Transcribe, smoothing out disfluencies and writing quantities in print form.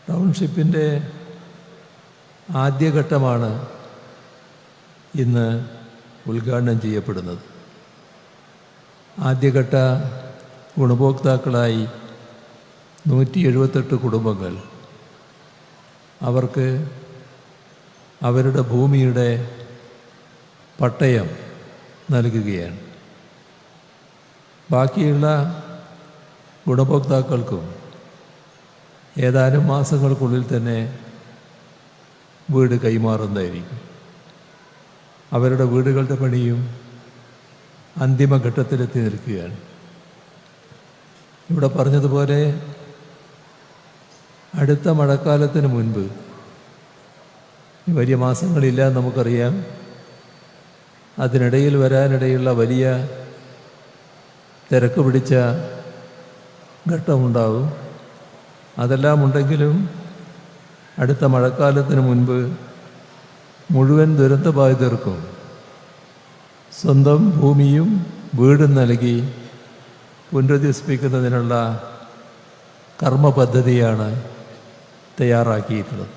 ടൗൺഷിപ്പിൻ്റെ ആദ്യഘട്ടമാണ് ഇന്ന് ഉദ്ഘാടനം ചെയ്യപ്പെടുന്നത്. ആദ്യഘട്ട ഗുണഭോക്താക്കളായി 178 കുടുംബങ്ങൾ അവർക്ക് അവരുടെ ഭൂമിയുടെ പട്ടയം നൽകുകയാണ്. ബാക്കിയുള്ള ഗുണഭോക്താക്കൾക്കും ഏതാനും മാസങ്ങൾക്കുള്ളിൽ തന്നെ വീട് കൈമാറുന്നതായിരിക്കും. അവരുടെ വീടുകളുടെ പണിയും അന്തിമഘട്ടത്തിലെത്തി നിൽക്കുകയാണ്. ഇവിടെ പറഞ്ഞതുപോലെ അടുത്ത മഴക്കാലത്തിന് മുൻപ്, വലിയ മാസങ്ങളില്ല നമുക്കറിയാം, അതിനിടയിൽ വരാനിടയുള്ള വലിയ തിരക്ക് പിടിച്ച ഘട്ടമുണ്ടാകും. അതെല്ലാം ഉണ്ടെങ്കിലും അടുത്ത മഴക്കാലത്തിന് മുൻപ് മുഴുവൻ ദുരന്തബാധിതർക്കും സ്വന്തം ഭൂമിയും വീടും നൽകി പുനരധിവസിപ്പിക്കുന്നതിനുള്ള കർമ്മ പദ്ധതിയാണ് തയ്യാറാക്കിയിട്ടുള്ളത്.